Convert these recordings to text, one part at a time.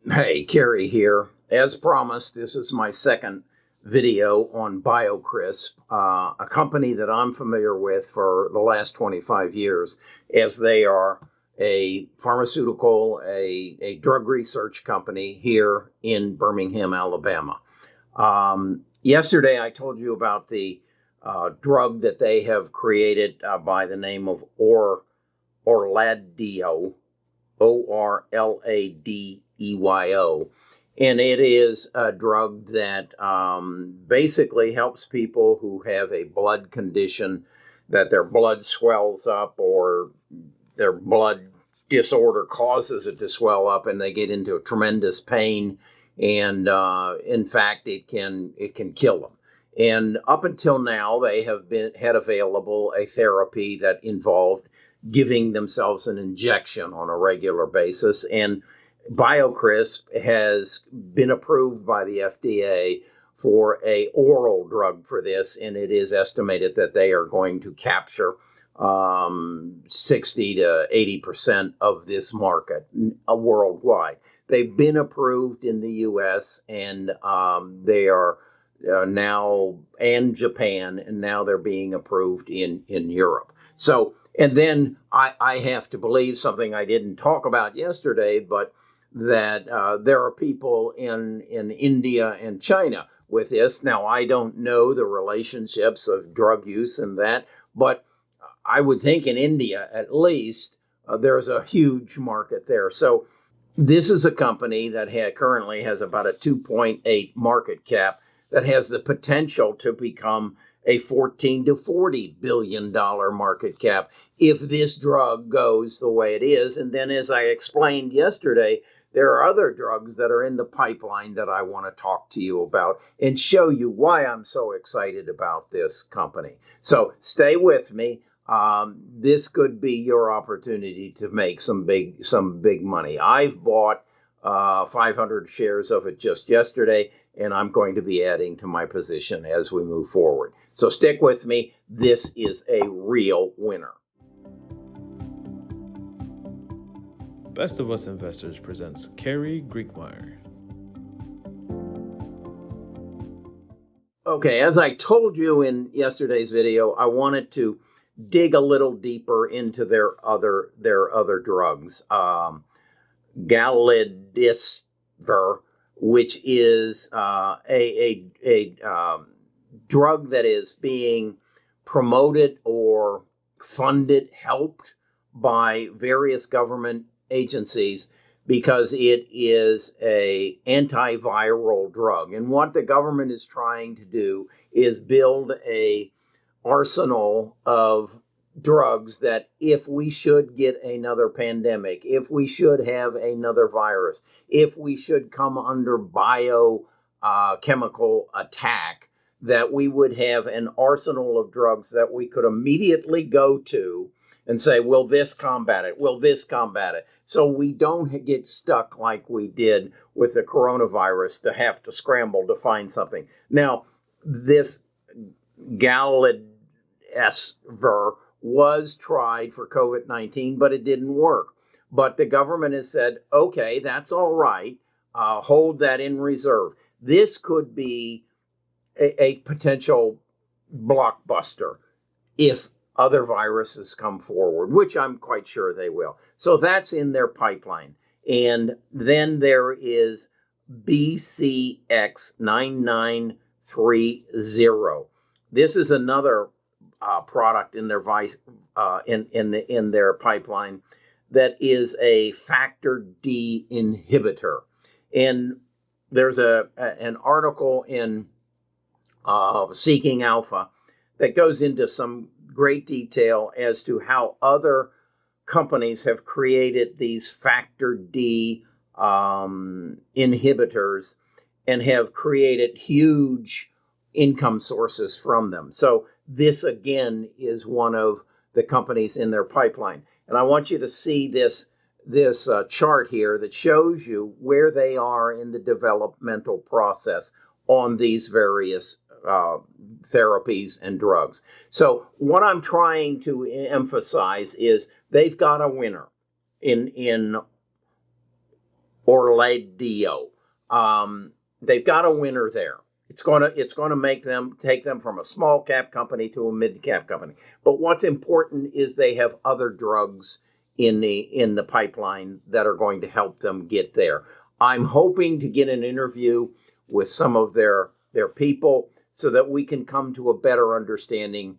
Hey, Kerry here. As promised, this is my second video on BioCryst, a company that I'm familiar with for the last 25 years, as they are a pharmaceutical, a drug research company here in Birmingham, Alabama. Yesterday, I told you about the drug that they have created by the name of Orladeyo, Orladeyo. And it is a drug that basically helps people who have a blood condition, that their blood swells up or their blood disorder causes it to swell up and they get into a tremendous pain. And in fact, it can kill them. And up until now, they have had available a therapy that involved giving themselves an injection on a regular basis. And BioCryst has been approved by the FDA for a oral drug for this, and it is estimated that they are going to capture 60 to 80% of this market worldwide. They've been approved in the U.S. and they are now, and Japan, and now they're being approved in Europe. So, and then I have to believe something I didn't talk about yesterday, but that there are people in India and China with this. Now, I don't know the relationships of drug use and that, but I would think in India, at least, there's a huge market there. So this is a company that currently has about a 2.8 market cap that has the potential to become a $14 to $40 billion market cap if this drug goes the way it is. And then, as I explained yesterday, there are other drugs that are in the pipeline that I want to talk to you about and show you why I'm so excited about this company. So stay with me. This could be your opportunity to make some big money. I've bought 500 shares of it just yesterday, and I'm going to be adding to my position as we move forward. So stick with me. This is a real winner. Best of Us Investors presents Kerry Griegmeyer. Okay, as I told you in yesterday's video, I wanted to dig a little deeper into their other drugs. Galil DisVer, which is a drug that is being promoted or funded, helped by various government agencies because it is a antiviral drug. And what the government is trying to do is build a arsenal of drugs that if we should get another pandemic, if we should have another virus, if we should come under biochemical attack, that we would have an arsenal of drugs that we could immediately go to and say, will this combat it? Will this combat it? So we don't get stuck like we did with the coronavirus to have to scramble to find something. Now, this Galil DisVer was tried for COVID-19, but it didn't work. But the government has said, okay, that's all right. Hold that in reserve. This could be a potential blockbuster if other viruses come forward, which I'm quite sure they will. So that's in their pipeline. And then there is BCX9930. This is another product in their in their pipeline that is a factor D inhibitor. And there's an article in Seeking Alpha that goes into some great detail as to how other companies have created these factor D inhibitors and have created huge income sources from them. So this, again, is one of the companies in their pipeline. And I want you to see this chart here that shows you where they are in the developmental process on these various therapies and drugs. So what I'm trying to emphasize is they've got a winner in Orladio. They've got a winner there. It's going to take them from a small cap company to a mid cap company. But what's important is they have other drugs in the pipeline that are going to help them get there. I'm hoping to get an interview with some of their people so that we can come to a better understanding,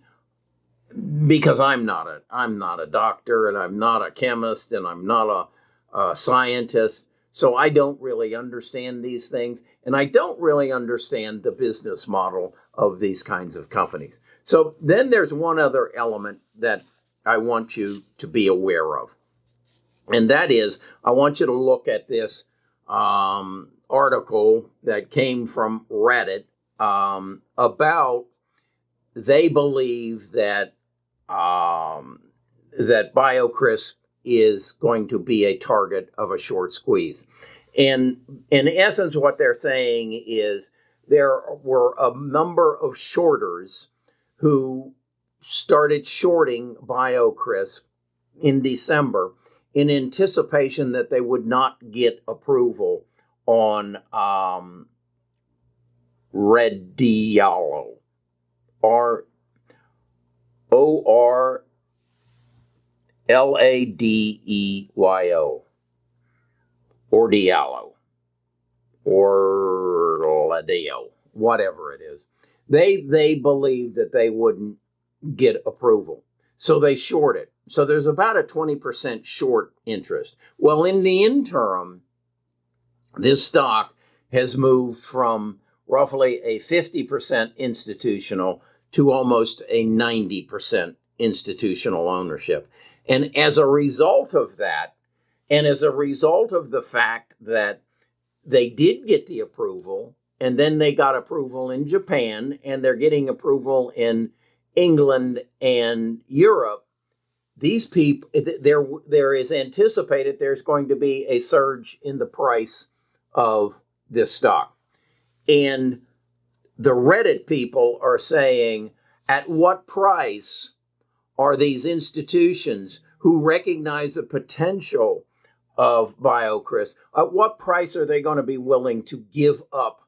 because I'm not a doctor, and I'm not a chemist, and I'm not a scientist. So I don't really understand these things, and I don't really understand the business model of these kinds of companies. So then there's one other element that I want you to be aware of, and that is I want you to look at this article that came from Reddit about, they believe that that BioCryst is going to be a target of a short squeeze. And in essence, what they're saying is there were a number of shorters who started shorting BioCryst in December in anticipation that they would not get approval on Rediallo, Orladeyo, or Diallo, or Ladeo, whatever it is. They believe that they wouldn't get approval, so they short it. So there's about a 20% short interest. Well, in the interim, this stock has moved from roughly a 50% institutional to almost a 90% institutional ownership. And as a result of that, and as a result of the fact that they did get the approval, and then they got approval in Japan, and they're getting approval in England and Europe, these people, there is anticipated there's going to be a surge in the price of this stock. And the Reddit people are saying, at what price are these institutions who recognize the potential of BioCryst, at what price are they going to be willing to give up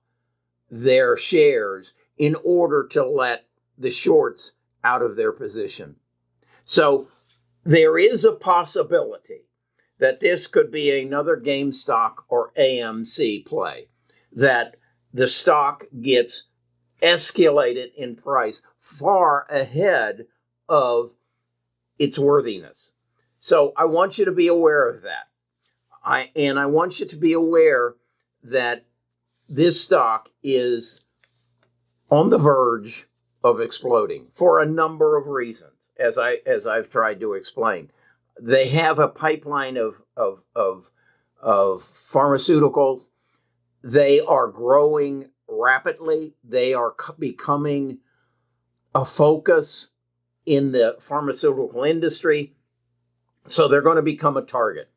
their shares in order to let the shorts out of their position? So there is a possibility that this could be another GameStop or AMC play, that the stock gets escalated in price far ahead of its worthiness. So I want you to be aware of that. I want you to be aware that this stock is on the verge of exploding for a number of reasons, as I've tried to explain. They have a pipeline of pharmaceuticals. They are growing rapidly. They are becoming a focus in the pharmaceutical industry. So they're going to become a target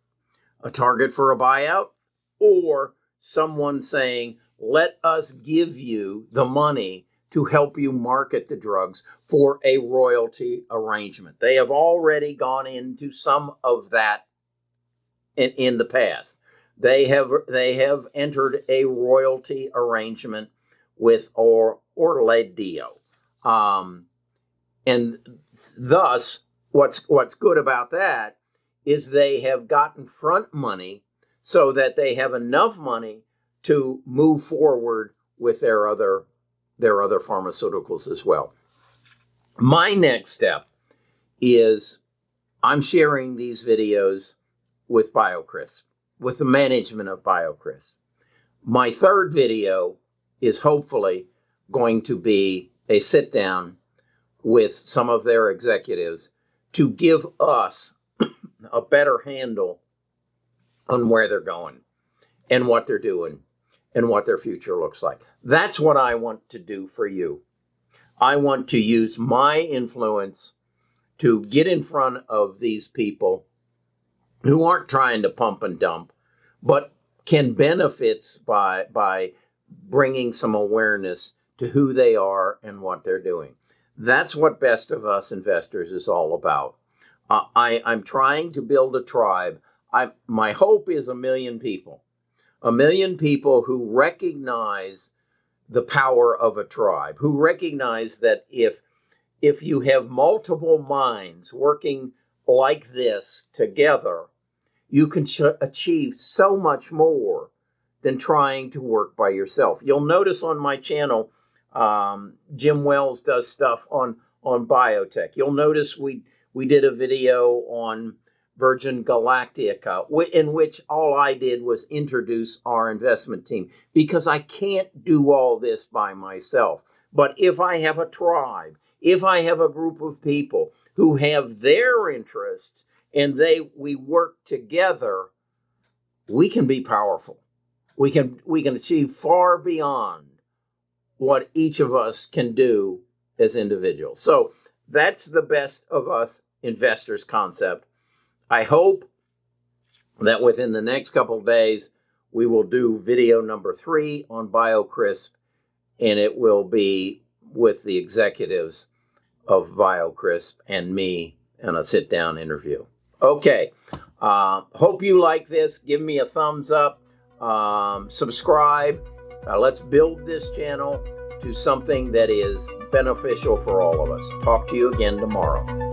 for a buyout, or someone saying, let us give you the money to help you market the drugs for a royalty arrangement. They have already gone into some of that in the past. They have entered a royalty arrangement with Orladeyo. And thus, what's good about that is they have gotten front money so that they have enough money to move forward with their other pharmaceuticals as well. My next step is I'm sharing these videos with BioCryst, with the management of BioCryst. My third video is hopefully going to be a sit down with some of their executives to give us a better handle on where they're going and what they're doing and what their future looks like. That's what I want to do for you. I want to use my influence to get in front of these people who aren't trying to pump and dump, but can benefit by bringing some awareness to who they are and what they're doing. That's what Best of Us Investors is all about. I'm trying to build a tribe. My hope is 1 million people. 1 million people who recognize the power of a tribe, who recognize that if you have multiple minds working like this together, you can achieve so much more than trying to work by yourself. You'll notice on my channel, Jim Wells does stuff on biotech. You'll notice we did a video on Virgin Galactica, in which all I did was introduce our investment team, because I can't do all this by myself. But if I have a tribe, if I have a group of people who have their interests and we work together, we can be powerful. We can achieve far beyond what each of us can do as individuals. So that's the best of us investors concept. I hope that within the next couple of days, we will do video number 3 on BioCryst, and it will be with the executives of BioCryst and me in a sit-down interview. Okay, hope you like this. Give me a thumbs up, subscribe. Let's build this channel to something that is beneficial for all of us. Talk to you again tomorrow.